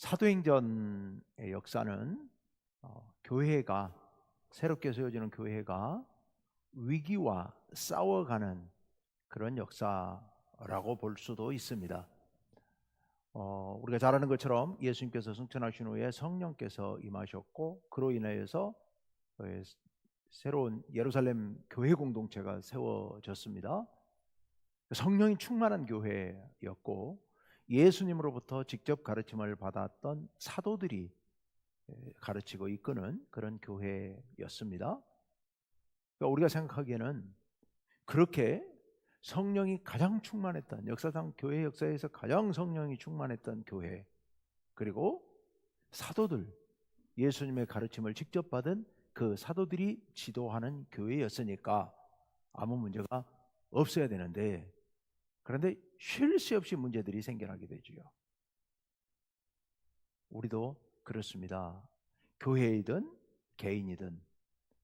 사도행전의 역사는 교회가 새롭게 세워지는 교회가 위기와 싸워가는 그런 역사라고 볼 수도 있습니다. 우리가 잘 아는 것처럼 예수님께서 승천하신 후에 성령께서 임하셨고 그로 인하여서 새로운 예루살렘 교회 공동체가 세워졌습니다. 성령이 충만한 교회였고 예수님으로부터 직접 가르침을 받았던 사도들이 가르치고 이끄는 그런 교회였습니다. 그러니까 우리가 생각하기에는 그렇게 성령이 가장 충만했던, 역사상 교회 역사에서 가장 성령이 충만했던 교회, 그리고 사도들, 예수님의 가르침을 직접 받은 그 사도들이 지도하는 교회였으니까 아무 문제가 없어야 되는데, 그런데 쉴 새 없이 문제들이 생겨나게 되죠. 우리도 그렇습니다. 교회이든 개인이든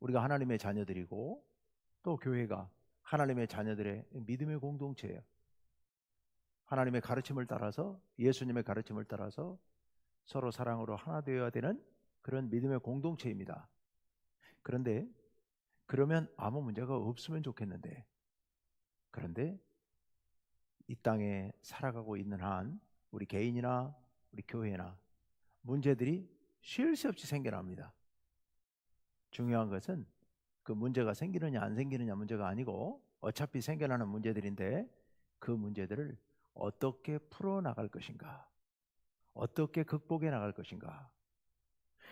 우리가 하나님의 자녀들이고 또 교회가 하나님의 자녀들의 믿음의 공동체예요. 하나님의 가르침을 따라서, 예수님의 가르침을 따라서 서로 사랑으로 하나 되어야 되는 그런 믿음의 공동체입니다. 그런데 그러면 아무 문제가 없으면 좋겠는데, 그런데 이 땅에 살아가고 있는 한 우리 개인이나 우리 교회나 문제들이 쉴 새 없이 생겨납니다. 중요한 것은 그 문제가 생기느냐 안 생기느냐 문제가 아니고 어차피 생겨나는 문제들인데 그 문제들을 어떻게 풀어나갈 것인가, 어떻게 극복해 나갈 것인가,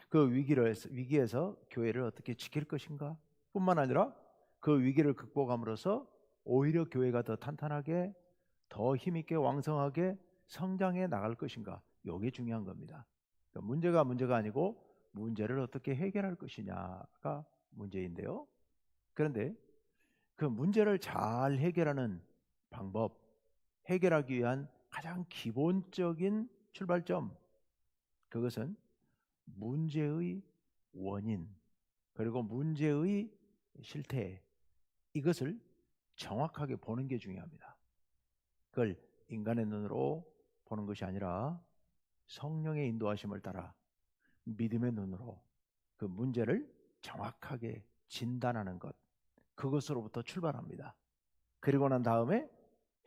그 위기에서 교회를 어떻게 지킬 것인가 뿐만 아니라 그 위기를 극복함으로써 오히려 교회가 더 탄탄하게, 더 힘있게 왕성하게 성장해 나갈 것인가, 이게 중요한 겁니다. 그러니까 문제가 아니고 문제를 어떻게 해결할 것이냐가 문제인데요. 그런데 그 문제를 잘 해결하는 방법, 해결하기 위한 가장 기본적인 출발점, 그것은 문제의 원인 그리고 문제의 실태, 이것을 정확하게 보는 게 중요합니다. 그걸 인간의 눈으로 보는 것이 아니라 성령의 인도하심을 따라 믿음의 눈으로 그 문제를 정확하게 진단하는 것, 그것으로부터 출발합니다. 그리고 난 다음에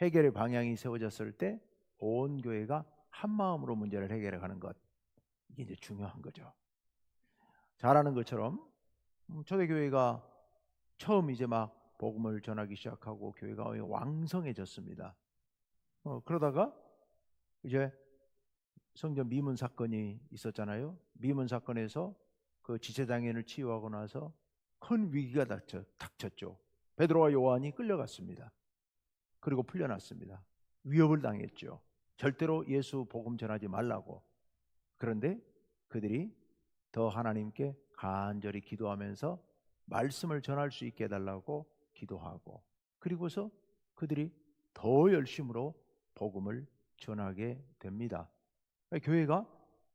해결의 방향이 세워졌을 때 온 교회가 한 마음으로 문제를 해결해 가는 것, 이게 이제 중요한 거죠. 잘 아는 것처럼 초대교회가 처음 이제 막 복음을 전하기 시작하고 교회가 왕성해졌습니다. 그러다가 이제 성전 미문 사건이 있었잖아요. 미문 사건에서 그 지체장애인을 치유하고 나서 큰 위기가 닥쳤죠. 베드로와 요한이 끌려갔습니다. 그리고 풀려났습니다. 위협을 당했죠. 절대로 예수 복음 전하지 말라고. 그런데 그들이 더 하나님께 간절히 기도하면서 말씀을 전할 수 있게 해달라고 기도하고, 그리고서 그들이 더 열심으로 복음을 전하게 됩니다. 교회가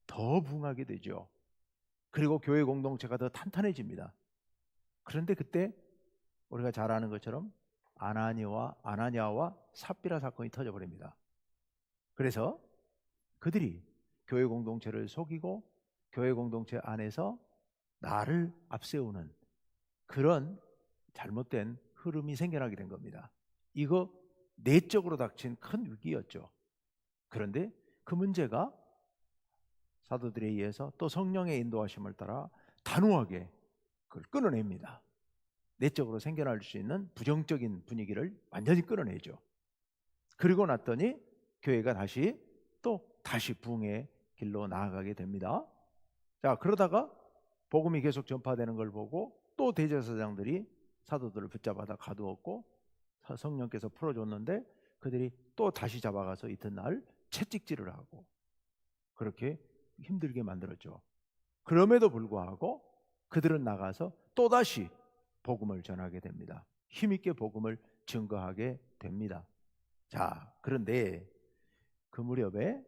더 부흥하게 되죠. 그리고 교회 공동체가 더 탄탄해집니다. 그런데 그때 우리가 잘 아는 것처럼 아나니아와 삽비라 사건이 터져버립니다. 그래서 그들이 교회 공동체를 속이고 교회 공동체 안에서 나를 앞세우는 그런 잘못된 흐름이 생겨나게 된 겁니다. 이거 내적으로 닥친 큰 위기였죠. 그런데 그 문제가 사도들에 의해서 또 성령의 인도하심을 따라 단호하게 그걸 끊어냅니다. 내적으로 생겨날 수 있는 부정적인 분위기를 완전히 끊어내죠. 그리고 났더니 교회가 다시 부흥의 길로 나아가게 됩니다. 자, 그러다가 복음이 계속 전파되는 걸 보고 또 대제사장들이 사도들을 붙잡아다 가두었고 성령께서 풀어줬는데 그들이 또 다시 잡아가서 이튿날 채찍질을 하고 그렇게 힘들게 만들었죠. 그럼에도 불구하고 그들은 나가서 또다시 복음을 전하게 됩니다. 힘있게 복음을 증거하게 됩니다. 자, 그런데 그 무렵에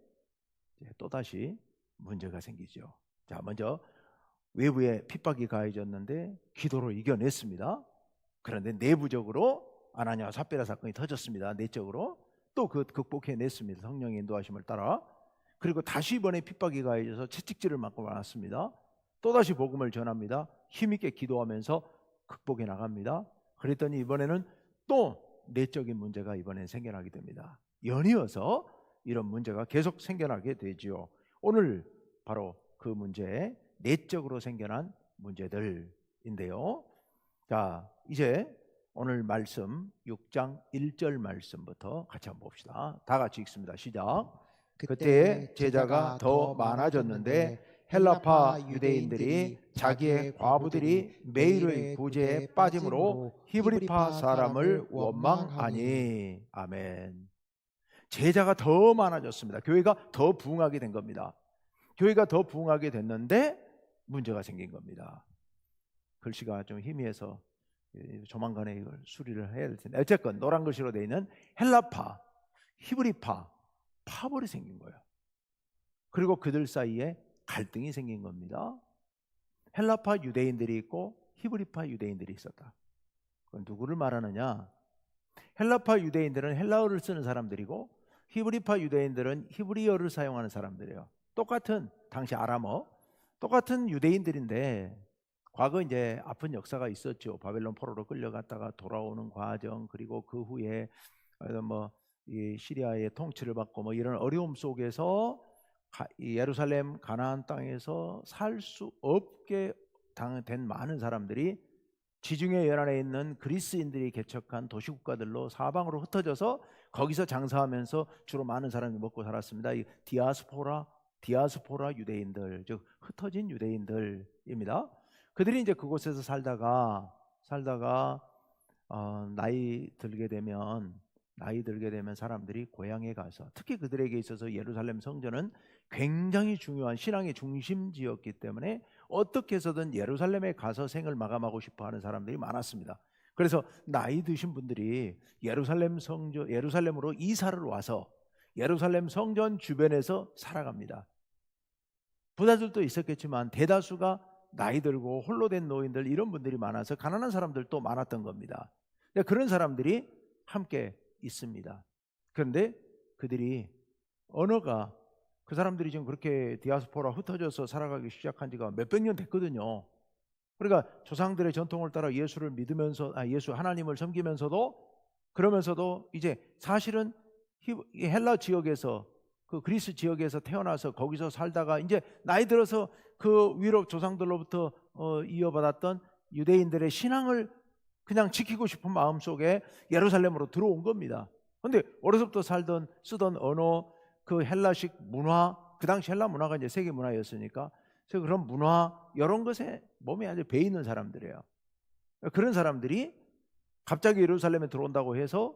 또다시 문제가 생기죠. 자, 먼저 외부에 핍박이 가해졌는데 기도로 이겨냈습니다. 그런데 내부적으로 아나니아와 삽비라 사건이 터졌습니다. 내적으로 또 극복해냈습니다. 성령의 인도하심을 따라. 그리고 다시 이번에 핍박이 가해져서 채찍질을 맞고 말았습니다. 또다시 복음을 전합니다. 힘있게 기도하면서 극복해 나갑니다. 그랬더니 이번에는 또 내적인 문제가 이번엔 생겨나게 됩니다. 연이어서 이런 문제가 계속 생겨나게 되지요. 오늘 바로 그 문제, 내적으로 생겨난 문제들인데요. 자, 이제 오늘 말씀 6장 1절 말씀부터 같이 한번 봅시다. 다 같이 읽습니다. 시작. 그때 제자가 더 많아졌는데 헬라파 유대인들이 자기의 과부들이 매일의 구제에 빠짐으로 히브리파 사람을 원망하니. 아멘. 제자가 더 많아졌습니다. 교회가 더 부흥하게 된 겁니다. 교회가 더 부흥하게 됐는데 문제가 생긴 겁니다. 글씨가 좀 희미해서 조만간에 이걸 수리를 해야 될 텐데, 어쨌건 노란 글씨로 되어 있는 헬라파, 히브리파, 파벌이 생긴 거예요. 그리고 그들 사이에 갈등이 생긴 겁니다. 헬라파 유대인들이 있고 히브리파 유대인들이 있었다. 그건 누구를 말하느냐? 헬라파 유대인들은 헬라어를 쓰는 사람들이고 히브리파 유대인들은 히브리어를 사용하는 사람들이에요. 똑같은 당시 아람어, 똑같은 유대인들인데 과거 이제 아픈 역사가 있었죠. 바벨론 포로로 끌려갔다가 돌아오는 과정, 그리고 그 후에 이 시리아의 통치를 받고 이런 어려움 속에서 예루살렘 가나안 땅에서 살 수 없게 된 많은 사람들이 지중해 연안에 있는 그리스인들이 개척한 도시국가들로 사방으로 흩어져서 거기서 장사하면서 주로 많은 사람이 먹고 살았습니다. 이 디아스포라 유대인들, 즉 흩어진 유대인들입니다. 그들이 이제 그곳에서 살다가 나이 들게 되면 사람들이 고향에 가서, 특히 그들에게 있어서 예루살렘 성전은 굉장히 중요한 신앙의 중심지였기 때문에 어떻게 해서든 예루살렘에 가서 생을 마감하고 싶어 하는 사람들이 많았습니다. 그래서 나이 드신 분들이 예루살렘으로 이사를 와서 예루살렘 성전 주변에서 살아갑니다. 부자들도 있었겠지만 대다수가 나이 들고 홀로 된 노인들, 이런 분들이 많아서 가난한 사람들도 많았던 겁니다. 그런 사람들이 함께 있습니다. 그런데 그들이 언어가, 그 사람들이 지금 그렇게 디아스포라 흩어져서 살아가기 시작한 지가 몇백 년 됐거든요. 그러니까 조상들의 전통을 따라 예수를 믿으면서 하나님을 섬기면서도, 그러면서도 이제 사실은 헬라 지역에서, 그 그리스 지역에서 태어나서 거기서 살다가 이제 나이 들어서 그 위로 조상들로부터 이어받았던 유대인들의 신앙을 그냥 지키고 싶은 마음 속에 예루살렘으로 들어온 겁니다. 그런데 어려서부터 쓰던 언어, 그 헬라식 문화, 그 당시 헬라 문화가 이제 세계 문화였으니까, 그래서 그런 문화, 이런 것에 몸에 아주 배 있는 사람들이에요. 그런 사람들이 갑자기 예루살렘에 들어온다고 해서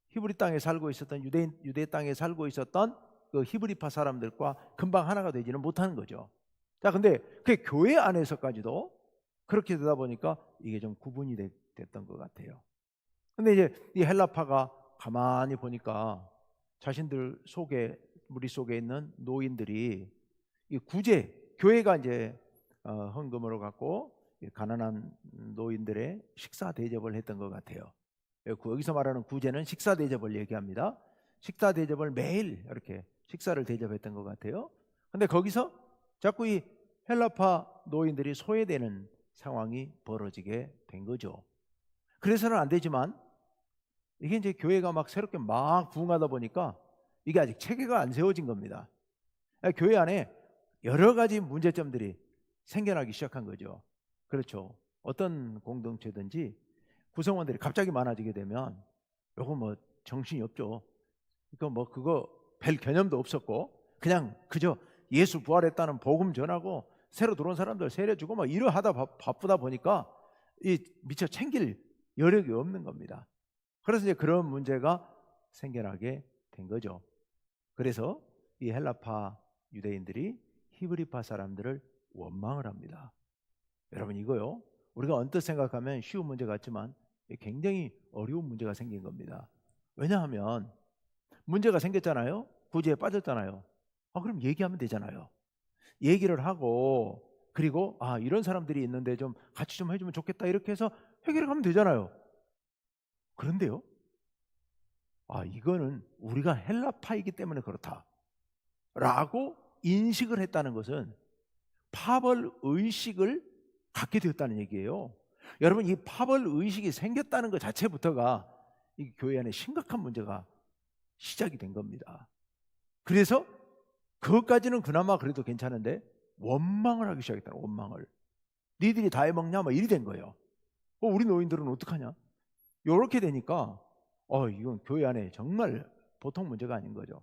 히브리 땅에 살고 있었던 유대 땅에 살고 있었던 그 히브리파 사람들과 금방 하나가 되지는 못하는 거죠. 자, 근데 그 교회 안에서까지도 그렇게 되다 보니까 이게 좀 구분이 됐던 것 같아요. 근데 이제 이 헬라파가 가만히 보니까 자신들 무리 속에 있는 노인들이 이 교회가 이제 헌금으로 갖고 가난한 노인들의 식사 대접을 했던 것 같아요. 여기서 말하는 구제는 식사 대접을 얘기합니다. 식사 대접을 매일 이렇게 식사를 대접했던 것 같아요. 근데 거기서 자꾸 이 헬라파 노인들이 소외되는 상황이 벌어지게 된 거죠. 그래서는 안 되지만 이게 이제 교회가 막 새롭게 막 부흥하다 보니까 이게 아직 체계가 안 세워진 겁니다. 교회 안에 여러 가지 문제점들이 생겨나기 시작한 거죠. 그렇죠. 어떤 공동체든지 구성원들이 갑자기 많아지게 되면 요거 정신이 없죠. 그거 별 개념도 없었고 그냥 그저 예수 부활했다는 복음 전하고 새로 들어온 사람들 세례주고 이러 하다 바쁘다 보니까 미처 챙길 여력이 없는 겁니다. 그래서 이제 그런 문제가 생겨나게 된 거죠. 그래서 이 헬라파 유대인들이 히브리파 사람들을 원망을 합니다. 여러분, 이거요, 우리가 언뜻 생각하면 쉬운 문제 같지만 굉장히 어려운 문제가 생긴 겁니다. 왜냐하면 문제가 생겼잖아요. 구제에 빠졌잖아요. 그럼 얘기하면 되잖아요. 얘기를 하고, 그리고 이런 사람들이 있는데 좀 같이 좀 해주면 좋겠다, 이렇게 해서 해결해 가면 되잖아요. 그런데요, 이거는 우리가 헬라파이기 때문에 그렇다, 라고 인식을 했다는 것은 파벌 의식을 갖게 되었다는 얘기예요. 여러분, 이 파벌 의식이 생겼다는 것 자체부터가 이 교회 안에 심각한 문제가 시작이 된 겁니다. 그래서 그것까지는 그나마 그래도 괜찮은데 원망을 하기 시작했다. 원망을. 니들이 다 해먹냐? 막 이리 된 거예요. 우리 노인들은 어떡하냐? 이렇게 되니까 이건 교회 안에 정말 보통 문제가 아닌 거죠.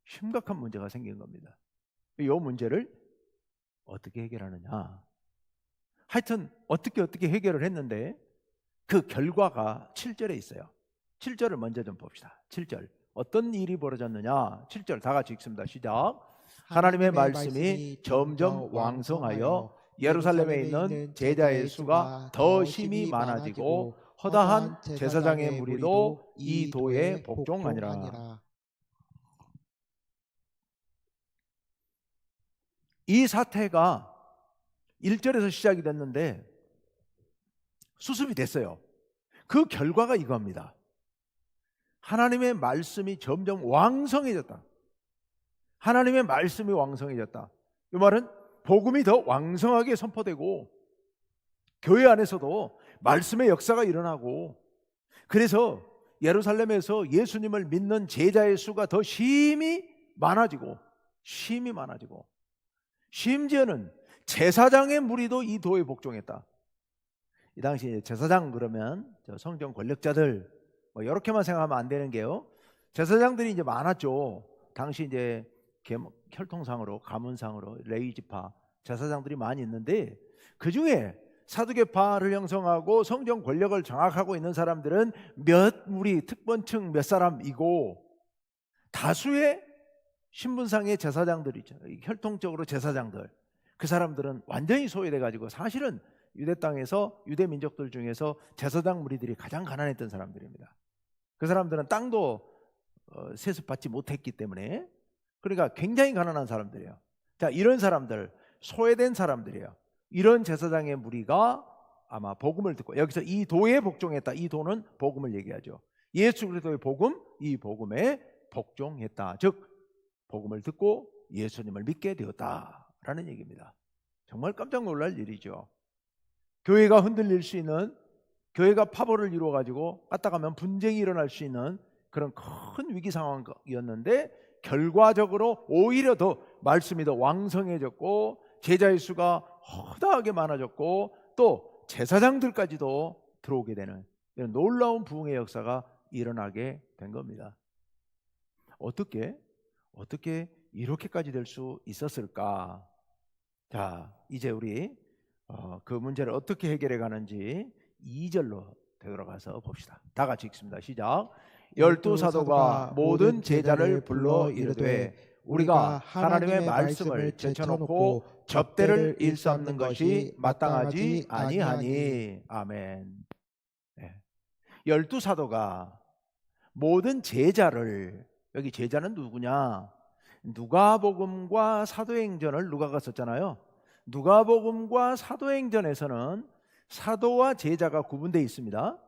심각한 문제가 생긴 겁니다. 이 문제를 어떻게 해결하느냐? 하여튼 어떻게 해결을 했는데 그 결과가 7절에 있어요. 7절을 먼저 좀 봅시다. 7절. 어떤 일이 벌어졌느냐? 7절 다 같이 읽습니다. 시작. 하나님의 말씀이 점점 왕성하여 예루살렘에 있는 제자의 수가 더 심히 많아지고 허다한 제사장의 무리도 이 도에 복종하니라. 이 사태가 1절에서 시작이 됐는데 수습이 됐어요. 그 결과가 이겁니다. 하나님의 말씀이 점점 왕성해졌다. 하나님의 말씀이 왕성해졌다. 이 말은 복음이 더 왕성하게 선포되고 교회 안에서도 말씀의 역사가 일어나고, 그래서 예루살렘에서 예수님을 믿는 제자의 수가 더 심히 많아지고 심지어는 제사장의 무리도 이 도에 복종했다. 이 당시 제사장 그러면 성전 권력자들 이렇게만 생각하면 안 되는 게요. 제사장들이 이제 많았죠. 당시 이제 혈통상으로 가문상으로 레위 지파 제사장들이 많이 있는데 그 중에 사두개파를 형성하고 성전 권력을 장악하고 있는 사람들은 몇 무리 특권층 몇 사람이고, 다수의 신분상의 제사장들이 있죠. 혈통적으로 제사장들, 그 사람들은 완전히 소외돼 가지고 사실은 유대 땅에서 유대 민족들 중에서 제사장 무리들이 가장 가난했던 사람들입니다. 그 사람들은 땅도 세습받지 못했기 때문에, 그러니까 굉장히 가난한 사람들이에요. 자, 이런 사람들, 소외된 사람들이에요. 이런 제사장의 무리가 아마 복음을 듣고, 여기서 이 도에 복종했다. 이 도는 복음을 얘기하죠. 예수 그리스도의 복음, 이 복음에 복종했다. 즉 복음을 듣고 예수님을 믿게 되었다라는 얘기입니다. 정말 깜짝 놀랄 일이죠. 교회가 흔들릴 수 있는, 교회가 파벌을 이루어가지고 까딱하면 분쟁이 일어날 수 있는 그런 큰 위기 상황이었는데, 결과적으로 오히려 더 말씀이 더 왕성해졌고 제자의 수가 허다하게 많아졌고 또 제사장들까지도 들어오게 되는 이런 놀라운 부흥의 역사가 일어나게 된 겁니다. 어떻게 이렇게까지 될 수 있었을까? 자, 이제 우리 그 문제를 어떻게 해결해 가는지 2절로 되돌아가서 봅시다. 다 같이 읽습니다. 시작. 12사도가 모든 제자를 불러 이르되 우리가 하나님의 말씀을 제쳐놓고 접대를 일삼는 것이 마땅하지 아니하니. 아멘. 12사도가 모든 제자를, 여기 제자는 누구냐? 누가복음과 사도행전을 누가가 썼잖아요. 누가복음과 사도행전에서는 사도와 제자가 구분되어 있습니다.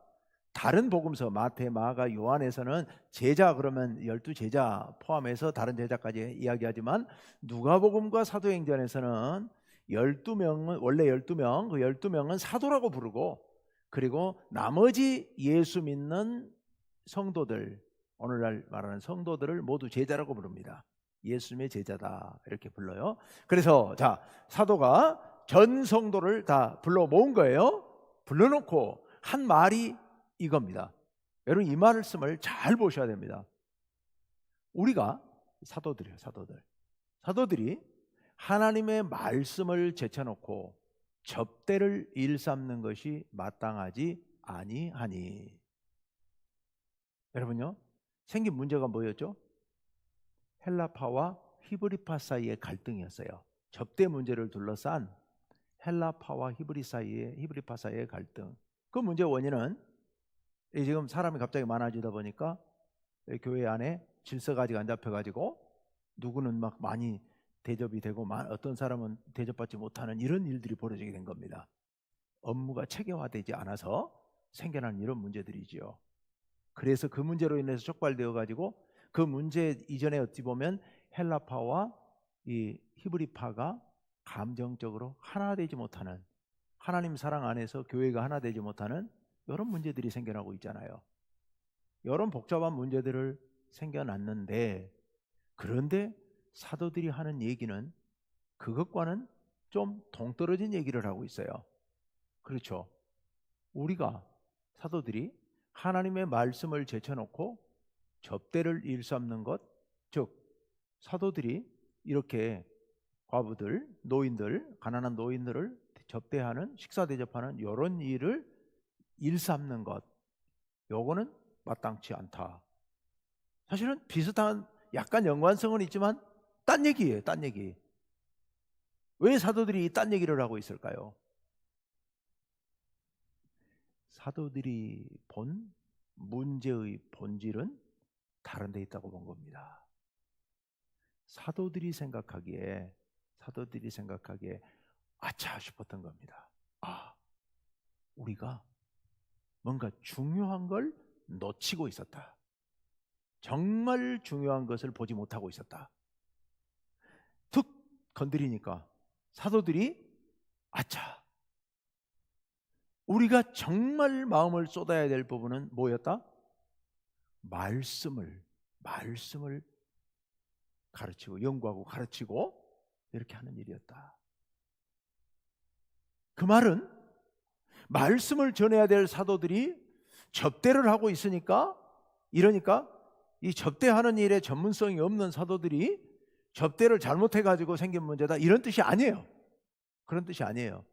다른 복음서 마태, 마가, 요한에서는 제자 그러면 12제자 포함해서 다른 제자까지 이야기하지만, 누가복음과 사도행전에서는 12명은 원래 12명, 그 12명은 사도라고 부르고, 그리고 나머지 예수 믿는 성도들, 오늘날 말하는 성도들을 모두 제자라고 부릅니다. 예수님의 제자다 이렇게 불러요. 그래서 자, 사도가 전 성도를 다 불러 모은 거예요. 불러놓고 한 말이 이겁니다. 여러분, 이 말씀을 잘 보셔야 됩니다. 우리가 사도들이에요. 사도들이 하나님의 말씀을 제쳐놓고 접대를 일삼는 것이 마땅하지 아니하니. 여러분요, 생긴 문제가 뭐였죠? 헬라파와 히브리파 사이의 갈등이었어요. 접대 문제를 둘러싼 헬라파와 히브리파 사이의 갈등. 그 문제의 원인은 지금 사람이 갑자기 많아지다 보니까 교회 안에 질서가 아직 안 잡혀가지고 누구는 막 많이 대접이 되고 어떤 사람은 대접받지 못하는 이런 일들이 벌어지게 된 겁니다. 업무가 체계화되지 않아서 생겨난 이런 문제들이지요. 그래서 그 문제로 인해서 촉발되어 가지고 그 문제 이전에 어찌 보면 헬라파와 이 히브리파가 감정적으로 하나 되지 못하는, 하나님 사랑 안에서 교회가 하나 되지 못하는 이런 문제들이 생겨나고 있잖아요. 이런 복잡한 문제들을 생겨났는데, 그런데 사도들이 하는 얘기는 그것과는 좀 동떨어진 얘기를 하고 있어요. 그렇죠. 우리가 사도들이 하나님의 말씀을 제쳐놓고 접대를 일삼는 것, 즉 사도들이 이렇게 과부들, 노인들, 가난한 노인들을 접대하는, 식사 대접하는 이런 일을 일삼는 것, 요거는 마땅치 않다. 사실은 비슷한 약간 연관성은 있지만 딴 얘기예요. 딴 얘기. 왜 사도들이 딴 얘기를 하고 있을까요? 사도들이 본 문제의 본질은 다른 데 있다고 본 겁니다. 사도들이 생각하기에 아차 싶었던 겁니다. 아, 우리가 뭔가 중요한 걸 놓치고 있었다. 정말 중요한 것을 보지 못하고 있었다. 툭 건드리니까 사도들이 아차, 우리가 정말 마음을 쏟아야 될 부분은 뭐였다? 말씀을 가르치고 연구하고 가르치고 이렇게 하는 일이었다. 그 말은 말씀을 전해야 될 사도들이 접대를 하고 있으니까, 이러니까 이 접대하는 일에 전문성이 없는 사도들이 접대를 잘못해가지고 생긴 문제다, 이런 뜻이 아니에요. 그런 뜻이 아니에요.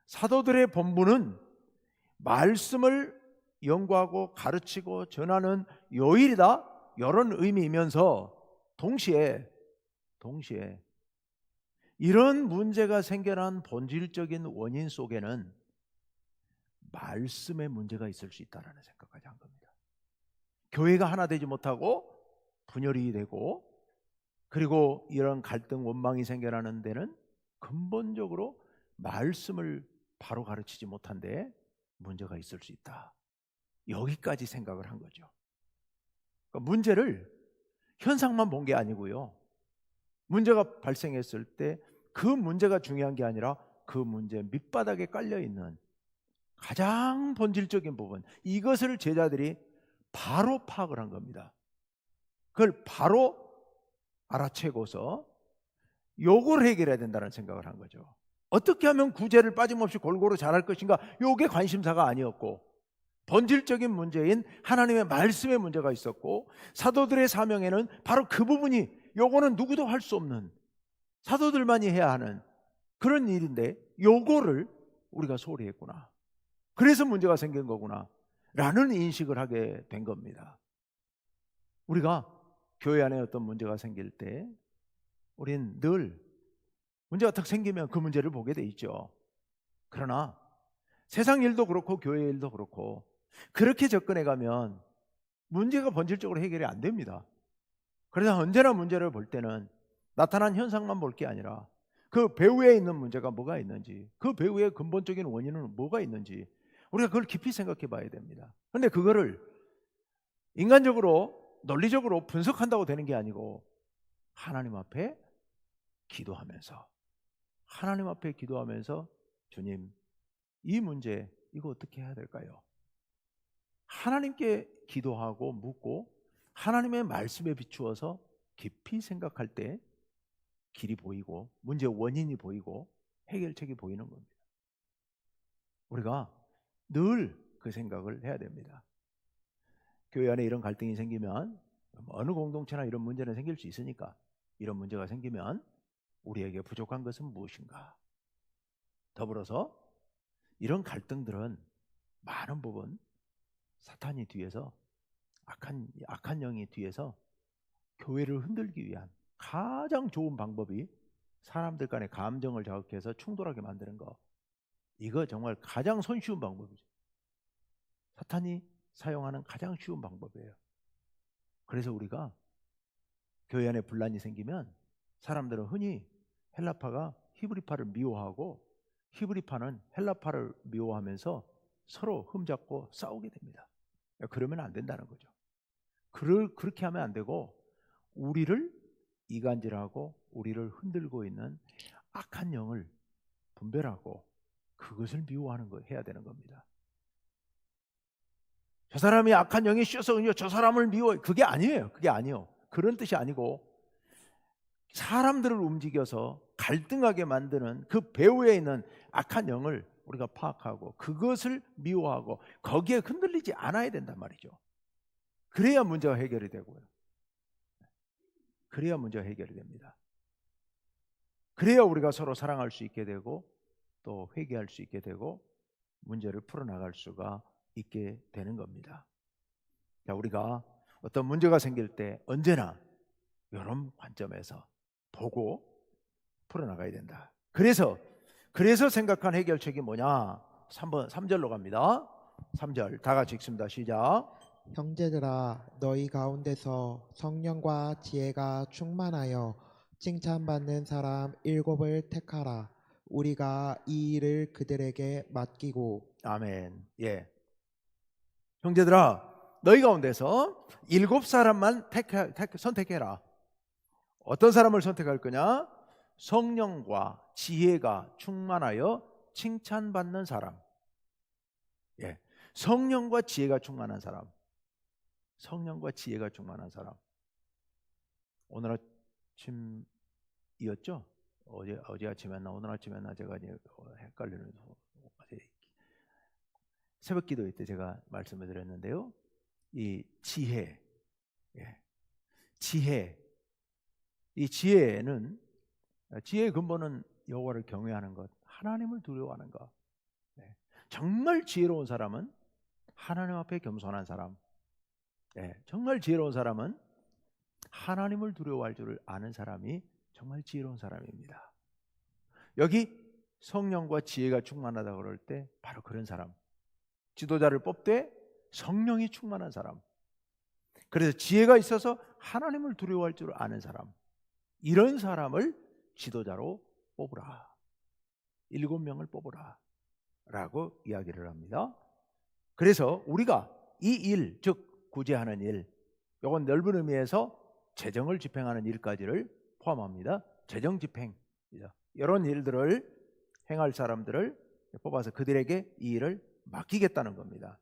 사도들의 본분은 말씀을 연구하고 가르치고 전하는 요일이다, 이런 의미이면서 동시에 이런 문제가 생겨난 본질적인 원인 속에는 말씀의 문제가 있을 수 있다는 생각까지 한 겁니다. 교회가 하나 되지 못하고 분열이 되고, 그리고 이런 갈등 원망이 생겨나는 데는 근본적으로 말씀을 바로 가르치지 못한 데 문제가 있을 수 있다. 여기까지 생각을 한 거죠. 그러니까 문제를 현상만 본 게 아니고요, 문제가 발생했을 때 그 문제가 중요한 게 아니라 그 문제 밑바닥에 깔려있는 가장 본질적인 부분, 이것을 제자들이 바로 파악을 한 겁니다. 그걸 바로 알아채고서 요걸 해결해야 된다는 생각을 한 거죠. 어떻게 하면 구제를 빠짐없이 골고루 잘할 것인가, 요게 관심사가 아니었고, 본질적인 문제인 하나님의 말씀의 문제가 있었고, 사도들의 사명에는 바로 그 부분이, 요거는 누구도 할 수 없는, 사도들만이 해야 하는 그런 일인데 요거를 우리가 소홀히 했구나, 그래서 문제가 생긴 거구나 라는 인식을 하게 된 겁니다. 우리가 교회 안에 어떤 문제가 생길 때 우린 늘 문제가 딱 생기면 그 문제를 보게 돼 있죠. 그러나 세상 일도 그렇고 교회 일도 그렇고 그렇게 접근해 가면 문제가 본질적으로 해결이 안 됩니다. 그래서 언제나 문제를 볼 때는 나타난 현상만 볼 게 아니라 그 배후에 있는 문제가 뭐가 있는지, 그 배후의 근본적인 원인은 뭐가 있는지 우리가 그걸 깊이 생각해 봐야 됩니다. 그런데 그거를 인간적으로 논리적으로 분석한다고 되는 게 아니고 하나님 앞에 기도하면서 주님, 이 문제 이거 어떻게 해야 될까요? 하나님께 기도하고 묻고 하나님의 말씀에 비추어서 깊이 생각할 때 길이 보이고 문제의 원인이 보이고 해결책이 보이는 겁니다. 우리가 늘 그 생각을 해야 됩니다. 교회 안에 이런 갈등이 생기면, 어느 공동체나 이런 문제는 생길 수 있으니까, 이런 문제가 생기면 우리에게 부족한 것은 무엇인가? 더불어서 이런 갈등들은 많은 부분 사탄이 뒤에서, 악한 영이 뒤에서 교회를 흔들기 위한 가장 좋은 방법이 사람들 간의 감정을 자극해서 충돌하게 만드는 거, 이거 정말 가장 손쉬운 방법이죠. 사탄이 사용하는 가장 쉬운 방법이에요. 그래서 우리가 교회 안에 분란이 생기면 사람들은 흔히 헬라파가 히브리파를 미워하고 히브리파는 헬라파를 미워하면서 서로 흠잡고 싸우게 됩니다. 그러면 안 된다는 거죠. 그렇게 하면 안 되고 우리를 이간질하고 우리를 흔들고 있는 악한 영을 분별하고 그것을 미워하는 거 해야 되는 겁니다. 저 사람이 악한 영이 씌어서 저 사람을 미워해. 그게 아니에요. 그게 아니요. 그런 뜻이 아니고 사람들을 움직여서 갈등하게 만드는 그 배후에 있는 악한 영을 우리가 파악하고 그것을 미워하고 거기에 흔들리지 않아야 된단 말이죠. 그래야 문제가 해결이 되고요. 그래야 문제가 해결이 됩니다. 그래야 우리가 서로 사랑할 수 있게 되고 또 회개할 수 있게 되고 문제를 풀어나갈 수가 있게 되는 겁니다. 자, 우리가 어떤 문제가 생길 때 언제나 이런 관점에서 보고 풀어나가야 된다. 그래서 생각한 해결책이 뭐냐? 3절로 갑니다. 3절 다 같이 읽습니다. 시작. 형제들아, 너희 가운데서 성령과 지혜가 충만하여 칭찬받는 사람 7을 택하라. 우리가 이 일을 그들에게 맡기고. 아멘. 예. 형제들아, 너희 가운데서 7사람만 선택해라. 어떤 사람을 선택할 거냐? 성령과 지혜가 충만하여 칭찬받는 사람. 예. 성령과 지혜가 충만한 사람. 성령과 지혜가 충만한 사람. 오늘 아침이었죠? 어제 아침이었나 오늘 아침이었나 제가 이제 헷갈리는 새벽 기도회 때 제가 말씀을 드렸는데요. 이 지혜, 예. 지혜, 이 지혜의 근본은 여호와를 경외하는 것, 하나님을 두려워하는 것. 예. 정말 지혜로운 사람은 하나님 앞에 겸손한 사람. 예. 정말 지혜로운 사람은 하나님을 두려워할 줄을 아는 사람이 정말 지혜로운 사람입니다. 여기 성령과 지혜가 충만하다고 그럴 때 바로 그런 사람. 지도자를 뽑되 성령이 충만한 사람. 그래서 지혜가 있어서 하나님을 두려워할 줄 아는 사람. 이런 사람을 지도자로 뽑으라. 7명을 뽑으라 라고 이야기를 합니다. 그래서 우리가 이 일, 즉 구제하는 일, 이건 넓은 의미에서 재정을 집행하는 일까지를 포함합니다. 재정 집행, 이런 일들을 행할 사람들을 뽑아서 그들에게 이 일을 맡기겠다는 겁니다.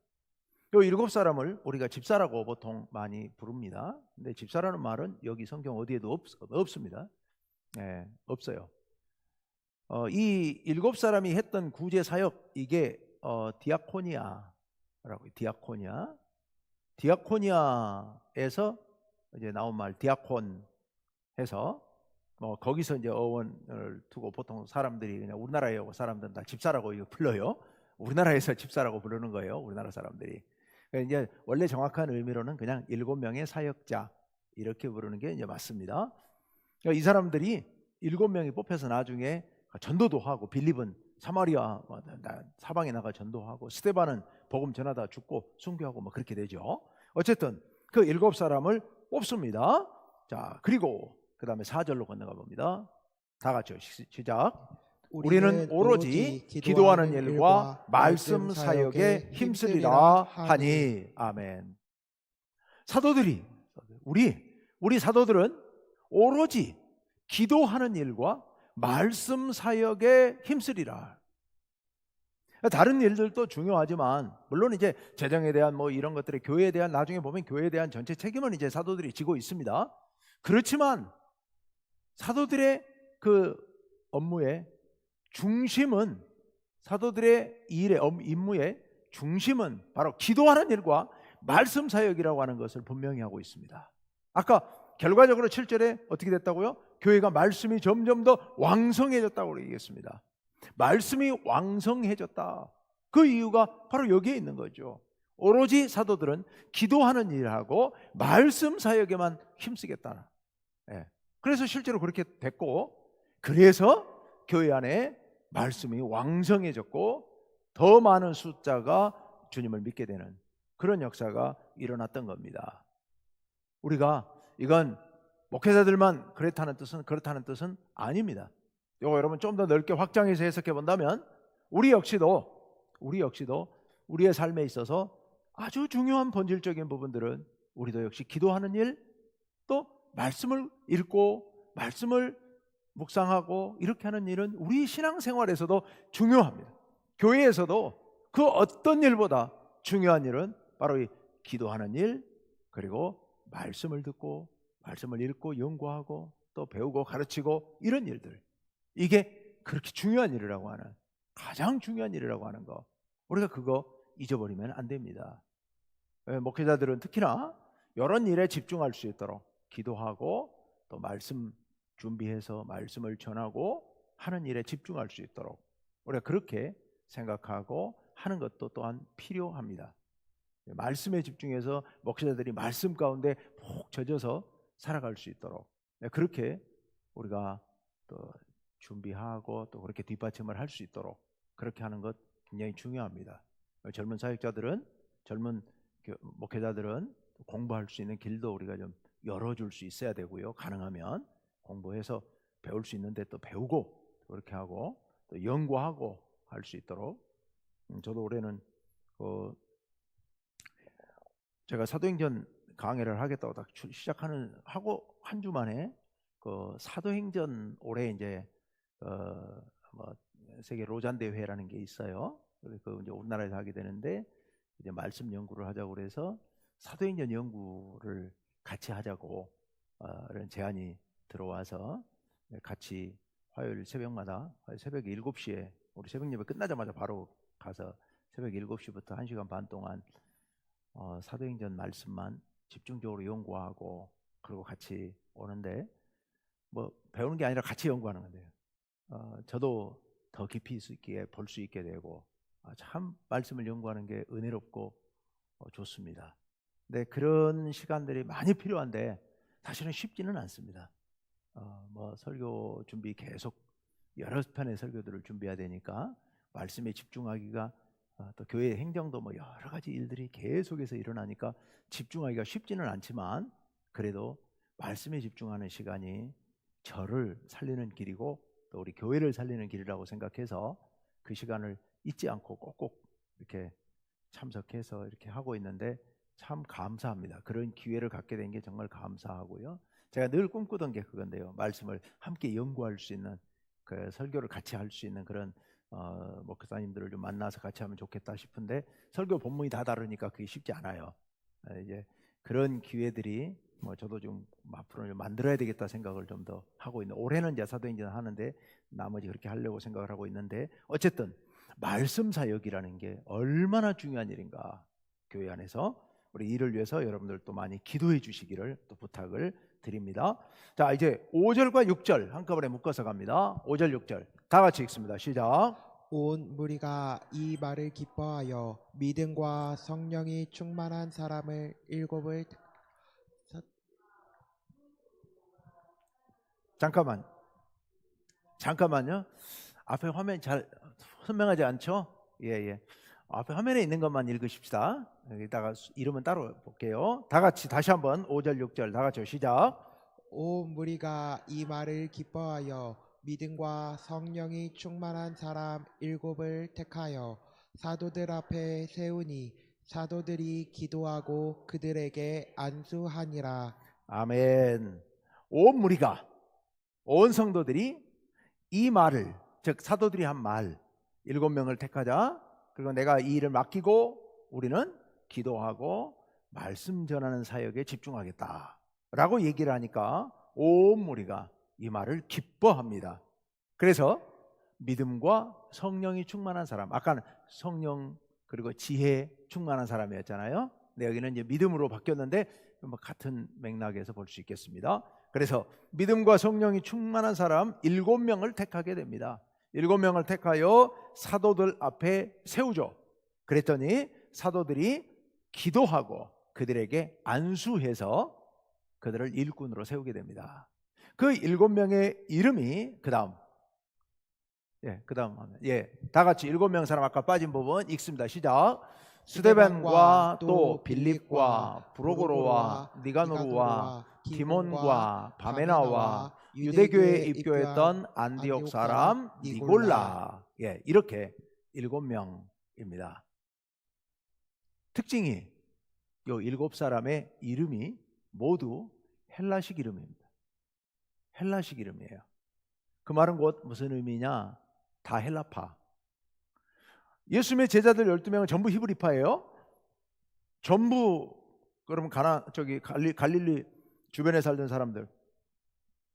이 7사람을 우리가 집사라고 보통 많이 부릅니다. 근데 집사라는 말은 여기 성경 어디에도 없습니다. 네, 없어요. 이 7사람이 했던 구제 사역, 이게 디아코니아라고, 디아코니아에서 이제 나온 말, 디아콘 해서 거기서 이제 어원을 두고 보통 사람들이 그냥 우리나라에 사람들은 다 집사라고 이거 불러요. 우리나라에서 집사라고 부르는 거예요. 우리나라 사람들이. 그러니까 이제 원래 정확한 의미로는 그냥 7명의 사역자 이렇게 부르는 게 이제 맞습니다. 그러니까 이 사람들이 7명이 뽑혀서 나중에 전도도 하고, 빌립은 사마리아 사방에 나가 전도하고, 스데반은 복음 전하다 죽고 순교하고 뭐 그렇게 되죠. 어쨌든 그 7사람을 뽑습니다. 자, 그리고 그 다음에 4절로 건너가 봅니다. 다 같이 시작. 우리는 오로지 기도하는 일과 말씀 사역에 힘쓰리라 하니. 아멘. 사도들이, 우리 사도들은 오로지 기도하는 일과 말씀 사역에 힘쓰리라. 다른 일들도 중요하지만, 물론 이제 재정에 대한 뭐 이런 것들이, 교회에 대한, 나중에 보면 교회에 대한 전체 책임은 이제 사도들이 지고 있습니다. 그렇지만 사도들의 그 업무의 중심은, 사도들의 일의 임무의 중심은 바로 기도하는 일과 말씀 사역이라고 하는 것을 분명히 하고 있습니다. 아까 결과적으로 7절에 어떻게 됐다고요? 교회가 말씀이 점점 더 왕성해졌다고 얘기했습니다. 말씀이 왕성해졌다. 그 이유가 바로 여기에 있는 거죠. 오로지 사도들은 기도하는 일하고 말씀 사역에만 힘쓰겠다. 예. 그래서 실제로 그렇게 됐고, 그래서 교회 안에 말씀이 왕성해졌고 더 많은 숫자가 주님을 믿게 되는 그런 역사가 일어났던 겁니다. 우리가 이건 목회자들만 그렇다는 뜻은 아닙니다. 이거 여러분 좀 더 넓게 확장해서 해석해 본다면 우리 역시도 우리의 삶에 있어서 아주 중요한 본질적인 부분들은 우리도 역시 기도하는 일, 또 말씀을 읽고 말씀을 묵상하고 이렇게 하는 일은 우리 신앙생활에서도 중요합니다. 교회에서도 그 어떤 일보다 중요한 일은 바로 이 기도하는 일, 그리고 말씀을 듣고 말씀을 읽고 연구하고 또 배우고 가르치고 이런 일들, 이게 그렇게 중요한 일이라고 하는, 가장 중요한 일이라고 하는 거, 우리가 그거 잊어버리면 안 됩니다. 목회자들은 특히나 이런 일에 집중할 수 있도록 기도하고 또 말씀 준비해서 말씀을 전하고 하는 일에 집중할 수 있도록 우리가 그렇게 생각하고 하는 것도 또한 필요합니다. 말씀에 집중해서 목회자들이 말씀 가운데 푹 젖어서 살아갈 수 있도록 그렇게 우리가 또 준비하고 또 그렇게 뒷받침을 할 수 있도록 그렇게 하는 것 굉장히 중요합니다. 젊은 사역자들은, 젊은 목회자들은 공부할 수 있는 길도 우리가 좀 열어줄 수 있어야 되고요. 가능하면 공부해서 배울 수 있는데 또 배우고 그렇게 하고 또 연구하고 할 수 있도록. 저도 올해는 제가 사도행전 강해를 하겠다고 딱 시작하는 하고 한 주 만에 그 사도행전 올해 이제 뭐 세계 로잔 대회라는 게 있어요. 그 이제 우리나라에서 하게 되는데 이제 말씀 연구를 하자고 그래서 사도행전 연구를 같이 하자고 이런 제안이 들어와서 같이 화요일 새벽마다 새벽 7시에 우리 새벽 예배 끝나자마자 바로 가서 새벽 7시부터 1시간 반 동안 사도행전 말씀만 집중적으로 연구하고 그리고 같이 오는데 뭐 배우는 게 아니라 같이 연구하는 건데요. 저도 더 깊이 있게 볼 수 있게 되고 참 말씀을 연구하는 게 은혜롭고 좋습니다. 네, 그런 시간들이 많이 필요한데 사실은 쉽지는 않습니다. 뭐 설교 준비 계속 여러 편의 설교들을 준비해야 되니까 말씀에 집중하기가 또 교회 행정도 뭐 여러 가지 일들이 계속해서 일어나니까 집중하기가 쉽지는 않지만 그래도 말씀에 집중하는 시간이 저를 살리는 길이고 또 우리 교회를 살리는 길이라고 생각해서 그 시간을 잊지 않고 꼭꼭 이렇게 참석해서 이렇게 하고 있는데 참 감사합니다. 그런 기회를 갖게 된 게 정말 감사하고요. 제가 늘 꿈꾸던 게 그건데요. 말씀을 함께 연구할 수 있는 그 설교를 같이 할 수 있는 그런 목사님들을 좀 만나서 같이 하면 좋겠다 싶은데 설교 본문이 다 다르니까 그게 쉽지 않아요. 이제 그런 기회들이 뭐 저도 좀 앞으로 좀 만들어야 되겠다 생각을 좀 더 하고 있는. 올해는 이제 사도행전 하는데 나머지 그렇게 하려고 생각을 하고 있는데 어쨌든 말씀 사역이라는 게 얼마나 중요한 일인가. 교회 안에서 우리 이를 위해서 여러분들 또 많이 기도해 주시기를 또 부탁을 드립니다. 자, 이제 5절과 6절 한꺼번에 묶어서 갑니다. 5절 6절 다 같이 읽습니다. 시작. 온 무리가 이 말을 기뻐하여 믿음과 성령이 충만한 사람을 일곱을 잠깐만요. 앞에 화면이 잘 선명하지 않죠? 예. 앞에 화면에 있는 것만 읽으십시다. 여기다가 이름은 따로 볼게요. 다 같이 다시 한번 5절 6절 다 같이 시작. 온 무리가 이 말을 기뻐하여 믿음과 성령이 충만한 사람 일곱을 택하여 사도들 앞에 세우니 사도들이 기도하고 그들에게 안수하니라. 아멘. 온 무리가, 온 성도들이 이 말을, 즉 사도들이 한 말, 7명을 택하자. 그리고 내가 이 일을 맡기고 우리는 기도하고 말씀 전하는 사역에 집중하겠다라고 얘기를 하니까 온 무리가 이 말을 기뻐합니다. 그래서 믿음과 성령이 충만한 사람, 아까는 성령 그리고 지혜 충만한 사람이었잖아요. 근데 여기는 이제 믿음으로 바뀌었는데 뭐 같은 맥락에서 볼 수 있겠습니다. 그래서 믿음과 성령이 충만한 사람 7명을 택하게 됩니다. 7명을 택하여 사도들 앞에 세우죠. 그랬더니 사도들이 기도하고 그들에게 안수해서 그들을 일꾼으로 세우게 됩니다. 그 7명의 이름이 그다음 다 같이 7명 사람 아까 빠진 부분 읽습니다. 시작. 스데반과 또 빌립과 브로고로와 니가노르와 디몬과 바메나와 유대교에 입교했던 안디옥 사람 니골라. 이렇게 7명입니다. 특징이 이 7사람의 이름이 모두 헬라식 이름입니다. 헬라식 이름이에요. 그 말은 곧 무슨 의미냐? 다 헬라파. 예수님의 제자들 12명은 전부 히브리파예요. 전부 그러면 갈릴리 주변에 살던 사람들,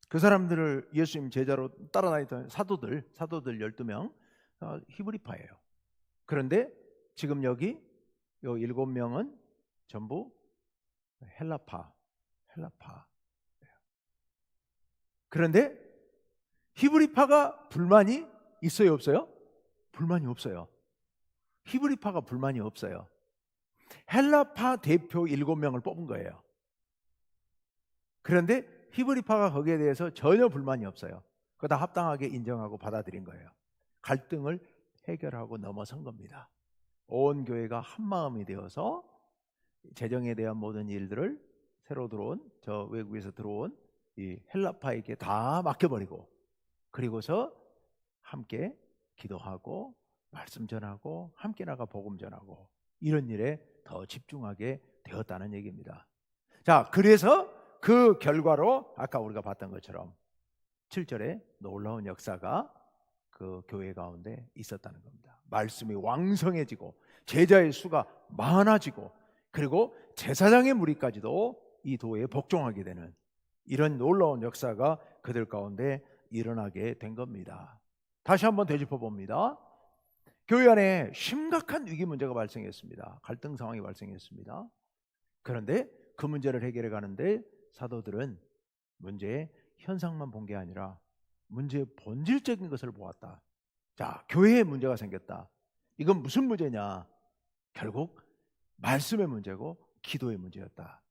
그 사람들을 예수님 제자로 따라다니던 사도들 12명 히브리파예요. 그런데 지금 여기 요 7명은 전부 헬라파. 그런데 히브리파가 불만이 있어요, 없어요? 불만이 없어요. 히브리파가 불만이 없어요. 헬라파 대표 7명을 뽑은 거예요. 그런데 히브리파가 거기에 대해서 전혀 불만이 없어요. 그거 다 합당하게 인정하고 받아들인 거예요. 갈등을 해결하고 넘어선 겁니다. 온 교회가 한마음이 되어서 재정에 대한 모든 일들을 새로 들어온 저 외국에서 들어온 이 헬라파에게 다 맡겨버리고, 그리고서 함께 기도하고 말씀 전하고 함께 나가 복음 전하고 이런 일에 더 집중하게 되었다는 얘기입니다. 자, 그래서 그 결과로 아까 우리가 봤던 것처럼 7절에 놀라운 역사가 그 교회 가운데 있었다는 겁니다. 말씀이 왕성해지고 제자의 수가 많아지고, 그리고 제사장의 무리까지도 이 도에 복종하게 되는 이런 놀라운 역사가 그들 가운데 일어나게 된 겁니다. 다시 한번 되짚어 봅니다. 교회 안에 심각한 위기 문제가 발생했습니다. 갈등 상황이 발생했습니다. 그런데 그 문제를 해결해 가는데 사도들은 문제의 현상만 본 게 아니라 문제의 본질적인 것을 보았다. 자, 교회에 문제가 생겼다. 이건 무슨 문제냐? 결국 말씀의 문제고 기도의 문제였다.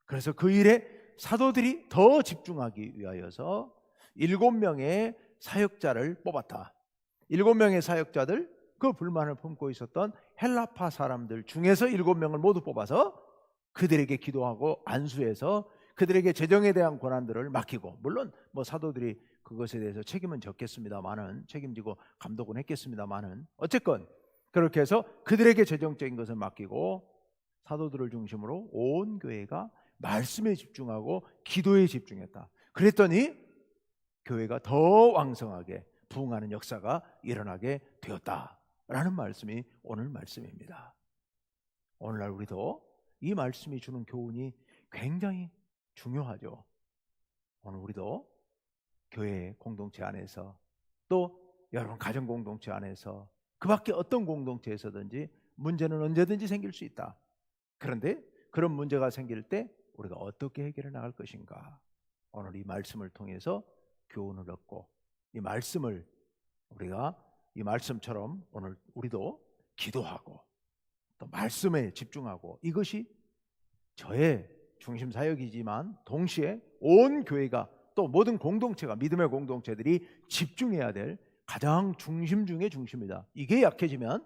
그래서 그 일에 사도들이 더 집중하기 위하여서 7명의 사역자를 뽑았다. 7명의 사역자들, 그 불만을 품고 있었던 헬라파 사람들 중에서 7명을 모두 뽑아서 그들에게 기도하고 안수해서 그들에게 재정에 대한 권한들을 맡기고, 물론 뭐 사도들이 그것에 대해서 책임은 졌겠습니다만은, 책임지고 감독은 했겠습니다만은, 어쨌건 그렇게 해서 그들에게 재정적인 것을 맡기고 사도들을 중심으로 온 교회가 말씀에 집중하고 기도에 집중했다. 그랬더니 교회가 더 왕성하게 부흥하는 역사가 일어나게 되었다라는 말씀이 오늘 말씀입니다. 오늘날 우리도 이 말씀이 주는 교훈이 굉장히 중요하죠. 오늘 우리도 교회 공동체 안에서, 또 여러분 가정 공동체 안에서, 그 밖에 어떤 공동체에서든지 문제는 언제든지 생길 수 있다. 그런데 그런 문제가 생길 때 우리가 어떻게 해결해 나갈 것인가, 오늘 이 말씀을 통해서 교훈을 얻고, 이 말씀을 우리가 이 말씀처럼 오늘 우리도 기도하고 또 말씀에 집중하고, 이것이 저의 중심 사역이지만 동시에 온 교회가 또 모든 공동체가, 믿음의 공동체들이 집중해야 될 가장 중심 중의 중심이다. 이게 약해지면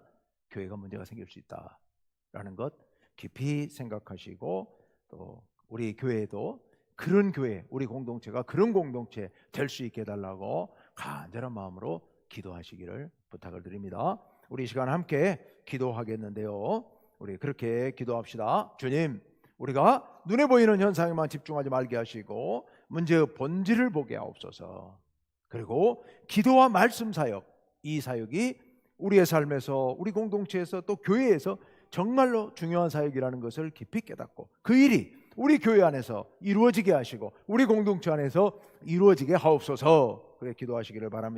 교회가 문제가 생길 수 있다라는 것 깊이 생각하시고, 또 우리 교회도 그런 교회, 우리 공동체가 그런 공동체 될 수 있게 해달라고 간절한 마음으로 기도하시기를 부탁을 드립니다. 우리 이 시간 함께 기도하겠는데요, 우리 그렇게 기도합시다. 주님, 우리가 눈에 보이는 현상에만 집중하지 말게 하시고 문제의 본질을 보게 하옵소서. 그리고 기도와 말씀 사역, 이 사역이 우리의 삶에서, 우리 공동체에서, 또 교회에서 정말로 중요한 사역이라는 것을 깊이 깨닫고 그 일이 우리 교회 안에서 이루어지게 하시고 우리 공동체 안에서 이루어지게 하옵소서. 그래 기도하시기를 바랍니다.